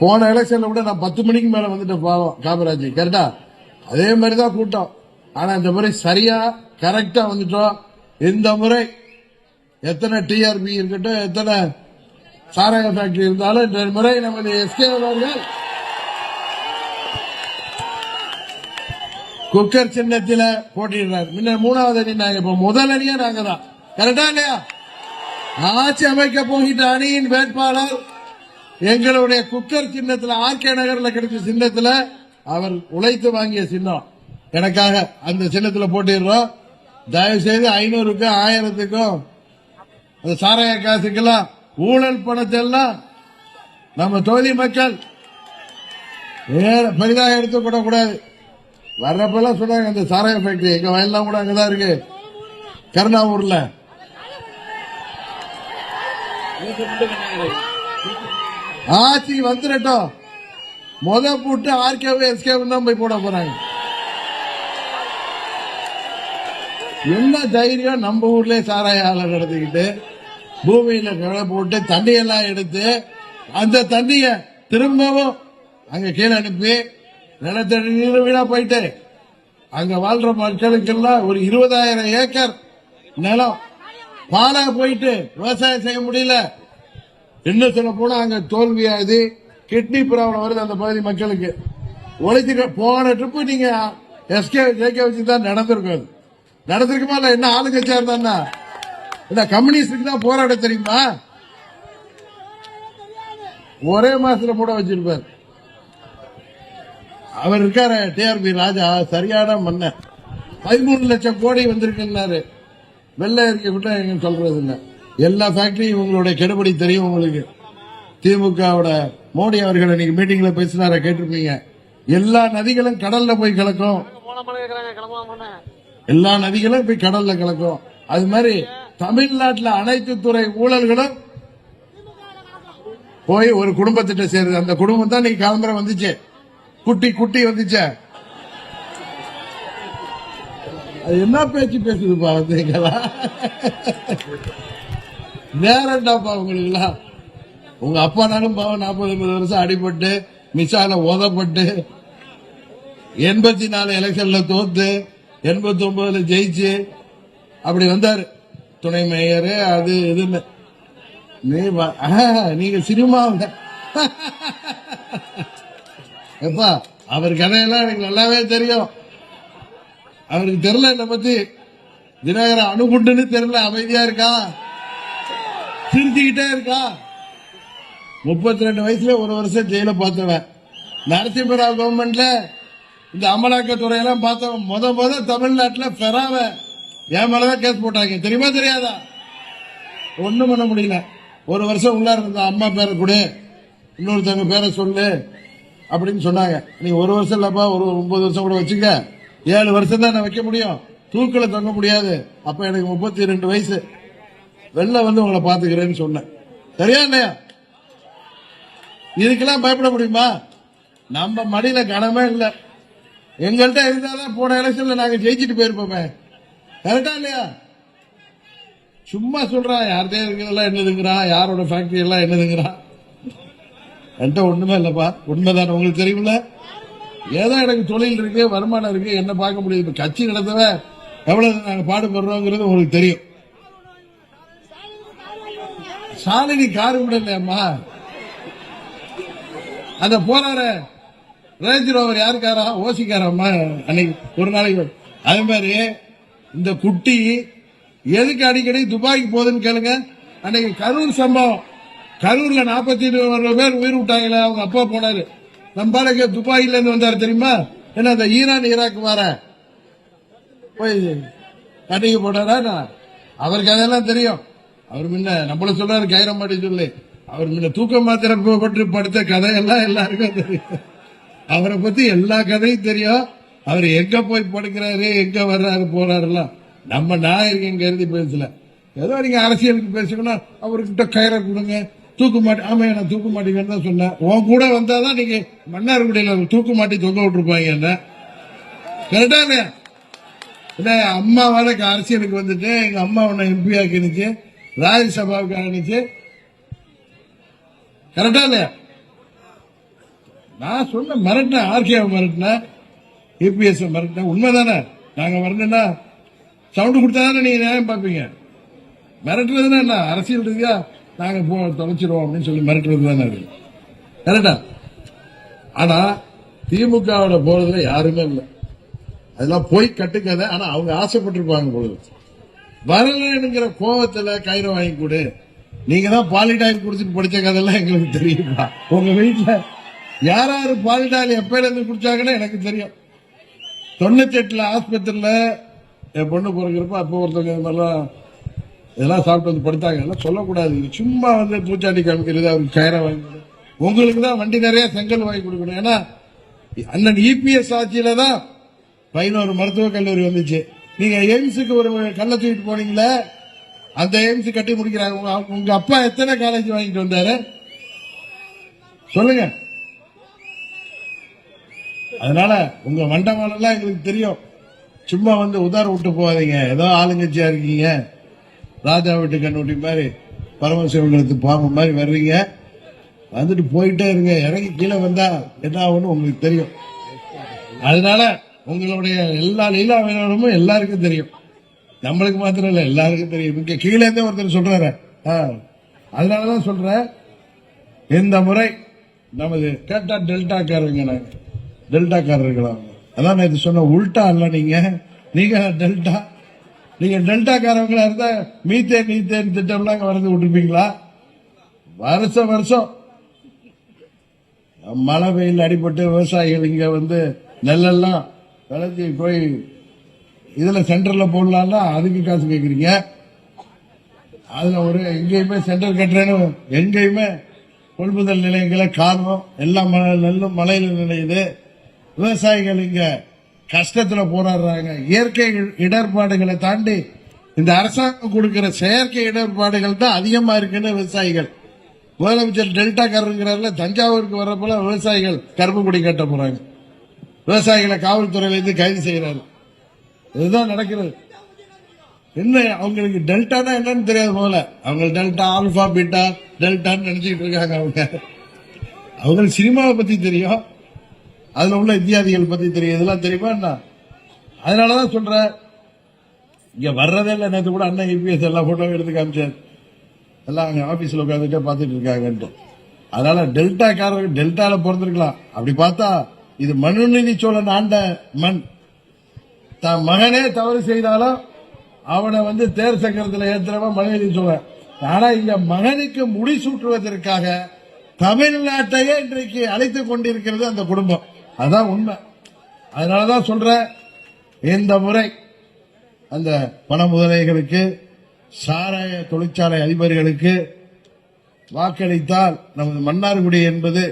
போன எலெக்ஷன்ல கூட நான் 10 மணிக்கு மேல வந்துட்டேன் பாவம் காமராஜ், கரெக்டா? அதே மாதிரிதான் கூட்டம். ஆனா இந்த முறை சரியா கரெக்டா வந்துட்டோம். இந்த முறை எத்தனை டிஆர்பி இருக்கட்டும், எத்தனை சாராய ஃபேக்டரி இருந்தாலும் இந்த முறை நமது எஸ்கே அவர்கள் குக்கர் சின்னத்தில் போட்டிடுறாரு. முன்ன 3வது அணி நாங்க, இப்ப முதல் அணியா நாங்க தான், கரெக்டா இல்லையா? ஆட்சி அமைக்க போகின்ற அணியின் வேட்பாளர் எங்களுடைய குக்கர் சின்னத்தில், ஆர்கே நகர்ல கிடைச்ச சின்னத்தில் அவர் உழைத்து வாங்கிய சின்னம். எனக்காக அந்த சின்னத்தில் போட்டிடுறோம். தயவு செய்து 500க்கும் 1000க்கும் அந்த சாராய காசுக்கெல்லாம் ஊழல் பணத்தை எல்லாம் நம்ம தொகுதி மக்கள் பெரிதாக எடுத்துக்கூடக்கூடாது. வர்றப்பெல்லாம் சொன்னாங்க அந்த சாராய ஃபேக்டரி எங்க வயல்லாம் கூட அங்கதான் இருக்கு, கருணாவூர்ல. ஆட்சி வந்துடட்டும், போட்டு ஆர்கேவும் எஸ்கேவும் தான் போய் போட போறாங்க. என்ன தைரியம் நம்ம ஊர்ல சாராய ஆலை நடத்திக்கிட்டு பூமியில கிழ போட்டு தண்ணியெல்லாம் எடுத்து அந்த தண்ணிய திரும்பவும் அங்க கீழே அனுப்பி நிலத்தடி நீர் வீணா போயிட்டு அங்க வாழ்ற மக்களுக்கெல்லாம் ஒரு 20,000 ஏக்கர் நிலம் பாலா போயிட்டு விவசாயம் செய்ய முடியல. இன்னும் சொல்ல போனா அங்க தோல்வியாகுது, கிட்னி ப்ராப்ளம் வருது அந்த பகுதி மக்களுக்கு. உழைச்சிக்க போன ட்ரிப்பு நீங்க எஸ்கே ஜேகே வச்சு தான் நடந்திருக்கும். நடந்திருக்குமா இல்ல? என்ன ஆளுங்கட்சியா இருந்தா இந்த கம்யூனிஸ்டுக்கு தான் போராட தெரியுமா? ஒரே மாசத்துல கூட வச்சிருப்பார். அவர் இருக்காரு டிஆர்பி ராஜா, சரியான மன்ன. 13 லட்சம் கோடி வந்திருக்குன்னாரு. வெள்ள இருக்க விட்டா எங்க சொல்றது இல்ல. எல்லா ஃபேக்டரியும் உங்களுடைய கெடுபடி தெரியும் உங்களுக்கு. திமுகவோட மோடி அவர்கள் இன்னைக்கு மீட்டிங்ல பேசினார கேட்டிருப்பீங்க. எல்லா நதிகளும் கடல்ல போய் கலக்கும், எல்லா நதிகளும் போய் கடல்ல கலக்கும். அது மாதிரி தமிழ்நாட்டில் அனைத்து துறை ஊழல்களும் போய் ஒரு குடும்பத்திட்ட சேருது. அந்த குடும்பம் தான் இன்னைக்கு காலம்பரை வந்துச்சு, குட்டி குட்டி வந்துச்சு. அது என்ன பேச்சு பேசுதுப்பா வந்தீங்களா? நேரண்டாப்பா உங்களுக்குலாம். உங்க அப்பா நானும் பாவம் 40-50 வருஷம் அடிபட்டு மிசால உதப்பட்டு 84 எலெக்ஷன்ல தோத்து 89 ஜெயிச்சு அப்படி வந்தாரு துணை மேயர். அது இதுன்னு நீங்க சினிமா எப்பா அவர் கதையெல்லாம் எனக்கு நல்லாவே தெரியும். அவருக்கு தெரியல என்ன பத்தி. தினகரன் அணுகுண்டுன்னு தெரியல, அமைதியா இருக்கா, சிரிச்சுக்கிட்டே இருக்கா. 32 வயசுல 1 வருஷம் ஜெயில பார்த்தவன். நரசிம்மராவ் கவர்மெண்ட்ல இந்த அமலாக்கத்துறையெல்லாம் பார்த்தவன். முத தமிழ்நாட்டில் பெறாவ என் மேலதான் கேஸ் போட்டாங்க, தெரியுமா தெரியாதா? ஒண்ணும் பண்ண முடியல. 1 வருஷம் உள்ள இருந்த அம்மா பேரை கொடு, இன்னொருத்தவங்க பேரை சொல்லு அப்படின்னு சொன்னாங்க. நீ 1 வருஷம் இல்லப்பா, ஒரு 9 வருஷம் கூட வச்சுக்க, 7 வருஷம் தான் நான் வைக்க முடியும், தூக்கில தொங்க முடியாது. அப்ப எனக்கு 32 வயசு. வெளில வந்து உங்களை பாத்துக்கிறேன்னு சொன்னேன். சரியா இல்லையா? இதுக்கெல்லாம் பயப்பட முடியுமா? நம்ம மடியில கனமே இல்லை. எங்கள்கிட்ட இருந்தாதான் போன எலெக்ஷன்ல நாங்க ஜெயிச்சுட்டு போயிருப்போமே, கரெக்டா இல்லையா? சும்மா சொல்றான் யார்கிட்ட இருக்கிறதெல்லாம் என்னதுங்கிறான், யாரோட ஃபேக்டரி எல்லாம் என்னதுங்கிறான். என்கிட்ட ஒண்ணுமே இல்லப்பா, உண்மைதானே உங்களுக்கு தெரியுமில்ல. ஏதோ எனக்கு தொழில் இருக்கு, வருமானம் இருக்கு, என்ன பார்க்க முடியுது. கட்சி நடத்தவே எவ்வளவு நாங்க பாடுபடுறோங்கிறது உங்களுக்கு தெரியும். சாலினி காரு கூட இல்லையம்மா, அந்த போறார ரேஞ்ச் ரோவர் யாருக்காரா, ஓசிக்காரம்மா அன்னைக்கு ஒரு நாளைக்கு. அதே மாதிரி இந்த குட்டி எதுக்கு அடிக்கடி துபாய்க்கு போகுதுன்னு கேளுங்க. அன்னைக்கு கரூர் சம்பவம், கரூர்ல 42 பேர் உயிர் விட்டாங்களே, அவங்க அப்பா போனாரு. நம்பாளுக்கு துபாயில இருந்து வந்தாரு தெரியுமா? ஏன்னா அந்த ஈரான் ஈராக் வர போய் கட்டிக்கு போட்டாரா, அவருக்கு அதெல்லாம் தெரியும். அவர் முன்ன நம்மள சொல்றாரு கைரமாட்டி சொல்லி, அவர் முன்ன தூக்க மாத்திரை போட்டு படுத்த கதையெல்லாம் எல்லாருக்கும் தெரியும். அவரை பத்தி எல்லா கதையும் தெரியும். அவர் எங்க போய் படுக்கிறாரு, எங்க வர்றாரு போறாருலாம் நம்ம நாயருக்கு இங்க எழுதி பேசல. ஏதோ நீங்க அரசியலுக்கு பேசுங்கன்னா அவர்கிட்ட கயிறை கொடுங்க, தூக்கு மாட்டி. ஆமா நான் தூக்கு மாட்டிங்கன்னு தான் சொன்னேன். உன் கூட வந்தாதான் நீங்க மன்னார்குடியில தூக்கு மாட்டி தொங்க விட்டுருப்பாங்க என்ன, கரெக்டா இல்லையா? அம்மாவால அரசியலுக்கு வந்துட்டு எங்க அம்மா உன்னை எம்பி ஆக்கினுச்சு, ராஜ்யசபாவுக்கு ஆனிச்சு. கரெக்டா இல்லையா? நான் சொன்ன மிரட்டின ஆர்கே மிரட்டின இபிஎஸ் மிரட்டின உண்மைதானே? நாங்க வரணும்னா சவுண்ட் கொடுத்தாதானே நீங்க நியாயம் பார்ப்பீங்க. மிரட்டுறதுன்னா என்ன? அரசியல் ரீதியா நாங்க தொலைச்சிருவோம் அப்படின்னு சொல்லி மிரட்டுறது தானே அது. கரெக்டா? ஆனா திமுகவோட போறதுல யாருமே இல்லை. அதெல்லாம் போய் கட்டுக்கதை. ஆனா அவங்க ஆசைப்பட்டிருப்பாங்க பொழுது வரலங்கிற கோபத்துல கயிறு வாங்கி கொடு. நீங்க தான் பாலிடாயில் குடிச்சிட்டு படிச்ச கதையெல்லாம் எங்களுக்கு தெரியுமா? உங்க வீட்டுல யாராரு பாலிடாயில் எப்பயில இருந்து குடிச்சாங்கன்னு எனக்கு தெரியும். 98 ஆஸ்பத்திரியில என் பொண்ணு பிறக்கிறப்ப அப்போ ஒருத்தவங்க இது மாதிரிலாம் இதெல்லாம் சாப்பிட்டு வந்து படுத்தாங்க. எல்லாம் சொல்லக்கூடாது. சும்மா வந்து பூச்சாண்டி காமிக்கிறது. அவருக்கு கயிறை வாங்கி உங்களுக்கு தான் வண்டி நிறைய செங்கல் வாங்கி கொடுக்கணும். ஏன்னா அண்ணன் இபிஎஸ் ஆட்சியில தான் 11 மருத்துவக் கல்லூரி வந்துச்சு. நீங்க எய்ம்ஸுக்கு ஒரு கல்ல தூக்கிட்டு போனீங்களே, அந்த எய்ம்ஸ் கட்டி முடிக்கிறாங்க. உங்க அப்பா எத்தனை காலேஜ் வாங்கிட்டு வந்தாரு சொல்லுங்க. அதனால உங்க மண்டமானெல்லாம் எங்களுக்கு தெரியும். சும்மா வந்து உதார விட்டு போகாதீங்க. ஏதோ ஆளுங்கட்சியா இருக்கீங்க, ராஜா வீட்டு கண்ணுட்டி மாதிரி பரமசிவங்களுக்கு பாம்பு மாதிரி வர்றீங்க. வந்துட்டு போயிட்டே இருங்க. இறங்கி கீழே வந்தா என்ன ஆகும்னு உங்களுக்கு தெரியும். அதனால உங்களுடைய எல்லா லீலா வினோதமும் எல்லாருக்கும் தெரியும். நம்மளுக்கு மாத்திரம் இல்ல, எல்லாருக்கும் தெரியும். இங்க கீழே இருந்தே ஒருத்தர் சொல்றாரு. அதனாலதான் சொல்றேன், இந்த முறை நமது கேட்டா டெல்டாக்காரங்க, நாங்க டெல்டாக்காரர்களா. அதான் நான் இது சொன்ன உல்டா இல்ல. நீங்க டெல்டா, நீங்க டெல்டாக்காரங்களா இருந்தா மீத்தேன் திட்டம்லாம் வந்து விட்டுருப்பீங்களா? வருஷம் வருஷம் மழை வெயில் அடிபட்டு விவசாயிகள் இங்க வந்து நெல்லெல்லாம் விளைச்சி போய் இதுல சென்டர்ல போடலாம்னா அதுக்கு காசு கேக்குறீங்க. அதுல ஒரு எங்கேயுமே சென்டர் கட்டுறேன்னு எங்கேயுமே கொள்முதல் நிலையங்களை காரணம் எல்லாம் நெல்லும் மழையில நிலையுது. விவசாயிகள் இங்க கஷ்டத்துல போராடுறாங்க. இயற்கை இடர்பாடுகளை தாண்டி இந்த அரசாங்கம் கொடுக்கிற செயற்கை இடர்பாடுகள் தான் அதிகமா இருக்குன்னு விவசாயிகள். முதலமைச்சர் டெல்டாக்காரங்கிறாருல, தஞ்சாவூருக்கு வர்றப்பல விவசாயிகள் கருப்பு கொடி கட்ட போறாங்க. விவசாயிகளை காவல்துறையிலிருந்து கைது செய்யறாரு. இதுதான் நடக்கிறது. என்ன அவங்களுக்கு டெல்டானா என்னன்னு தெரியாது. போல அவங்க டெல்டா ஆல்பா பீட்டா டெல்டான்னு நினைச்சிட்டு இருக்காங்க. அவங்க சினிமாவை பத்தி தெரியும், அதுல உள்ள இத்தியாதிகள் பத்தி தெரியும். இதெல்லாம் தெரியுமா என்ன? அதனாலதான் சொல்றேன், இங்க வர்றதே இல்லை. நேற்று கூட அண்ணன் இபிஎஸ் எல்லா போட்டோ எடுத்து காமிச்சார். எல்லாம் அங்க ஆபீஸ்ல உட்காந்துட்டு பாத்துட்டு இருக்காங்கன்ட்டு. அதனால டெல்டாக்காரர்கள் டெல்டால பிறந்திருக்கலாம். அப்படி பார்த்தா இது மனுநீதி சோழன் ஆண்ட மண். தன் மகனே தவறு செய்தாலும் அவனை வந்து தேர் சக்கரத்தில் ஏற்றுறவன் மனுநீதி சோழன். ஆனா இங்க மகனுக்கு முடிசூட்டுவதற்காக தமிழ்நாட்டையே இன்றைக்கு அழைத்துக் கொண்டிருக்கிறது அந்த குடும்பம். அதான் உண்மை. அதனாலதான் சொல்றேன், இந்த முறை அந்த பண முதலைகளுக்கு, சாராய தொழிற்சாலை அதிபர்களுக்கு வாக்களித்தால் நமது மன்னார்குடி என்பது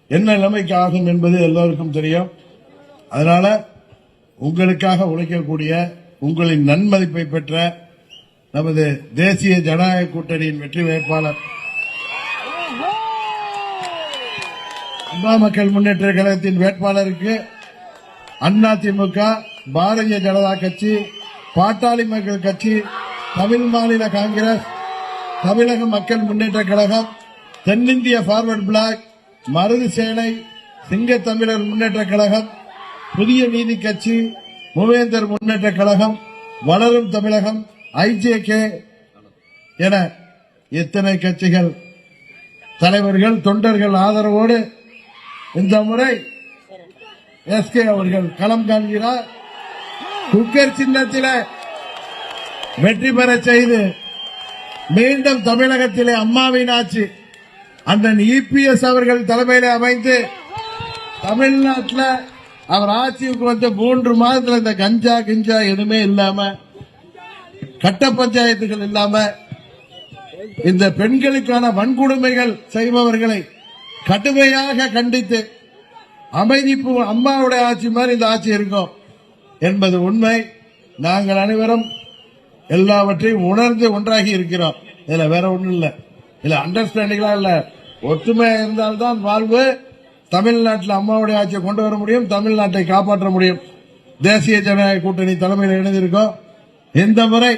என்ன நிலைமைக்கு ஆகும் என்பது எல்லோருக்கும் தெரியும். அதனால உங்களுக்காக உழைக்கக்கூடிய, உங்களின் நன்மதிப்பை பெற்ற நமது தேசிய ஜனநாயக கூட்டணியின் வெற்றி வேட்பாளர் அம்மா மக்கள் முன்னேற்ற கழகத்தின் வேட்பாளருக்கு அதிமுக, பாரதிய ஜனதா கட்சி, பாட்டாளி மக்கள் கட்சி, தமிழ் மாநில காங்கிரஸ், தமிழக மக்கள் முன்னேற்ற கழகம், தென்னிந்திய பார்வர்ட் பிளாக், மருது சேனை, சிங்க தமிழர் முன்னேற்ற கழகம், புதிய நீதி கட்சி, மூவேந்தர் முன்னேற்ற கழகம், வளரும் தமிழகம், ஐஜேகே என எத்தனை கட்சிகள் தலைவர்கள் தொண்டர்கள் ஆதரவோடு இந்த முறை எஸ்கே அவர்கள் களம் காண்கிறார். குக்கர் சின்னத்திலே வெற்றி பெற செய்து மீண்டும் தமிழகத்திலே அம்மாவின் ஆட்சி அண்ணன் இபிஎஸ் அவர்கள் தலைமையில அமைந்து தமிழ்நாட்டில் அவர் ஆட்சிக்கு வந்து 3 மாதத்தில் இந்த கஞ்சா கிஞ்சா எதுவுமே இல்லாம, கட்ட பஞ்சாயத்துகள் இல்லாம, இந்த பெண்களுக்கான வன்கொடுமைகள் செய்பவர்களை கடுமையாக கண்டித்து அமைதிப்பு அம்மாவுடைய ஆட்சி மாதிரி இந்த ஆட்சி இருக்கும் என்பது உண்மை. நாங்கள் அனைவரும் எல்லாவற்றையும் உணர்ந்து ஒன்றாகி இருக்கிறோம். இதுல வேற ஒண்ணும் இல்ல, இல்ல அண்டர்ஸ்டாண்டிங்லாம் இல்ல. ஒற்றுமை இருந்தால்தான் வாழ்வு. தமிழ்நாட்டில் அம்மாவுடைய ஆட்சியை கொண்டு வர முடியும், தமிழ்நாட்டை காப்பாற்ற முடியும். தேசிய ஜனநாயக கூட்டணி தலைமையில் இணைந்திருக்கோம். இந்த முறை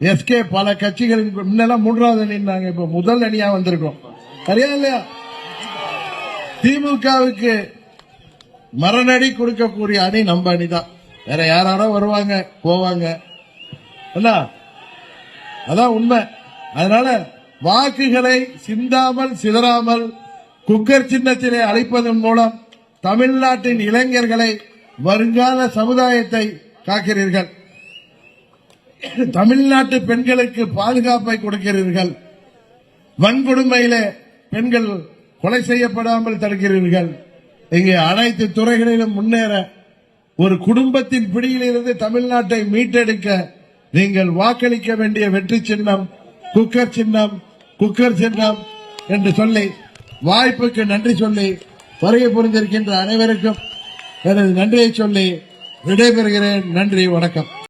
எஸ்கே பல கட்சிகளின் முன்னெல்லாம் 3வது அணி, நாங்க இப்ப முதல் அணியா வந்திருக்கோம். சரியா இல்லையா? திமுகவுக்கு மரணடி கொடுக்கக்கூடிய அணி நம்ம அணிதான். வேற யாராரோ வருவாங்க போவாங்க, அதான் உண்மை. அதனால வாக்குகளை சிந்தாமல் சிதறாமல் குக்கர் சின்னத்திலே அளிப்பதன் மூலம் தமிழ்நாட்டின் இளைஞர்களை, வருங்கால சமுதாயத்தை காக்கிறீர்கள். தமிழ்நாட்டு பெண்களுக்கு பாதுகாப்பை கொடுக்கிறீர்கள். வன்கொடுமையிலே பெண்கள் கொலை செய்யப்படாமல் தடுக்கிறீர்கள். இங்கே அனைத்து துறைகளிலும் முன்னேற, ஒரு குடும்பத்தின் பிடியிலிருந்து தமிழ்நாட்டை மீட்டெடுக்க நீங்கள் வாக்களிக்க வேண்டிய வெற்றி சின்னம் குக்கர் சின்னம், குக்கர் சின்னம் என்று சொல்லி வாய்ப்புக்கு நன்றி சொல்லி வருகை புரிந்திருக்கின்ற அனைவருக்கும் எனது நன்றியை சொல்லி விடைபெறுகிறேன். நன்றி, வணக்கம்.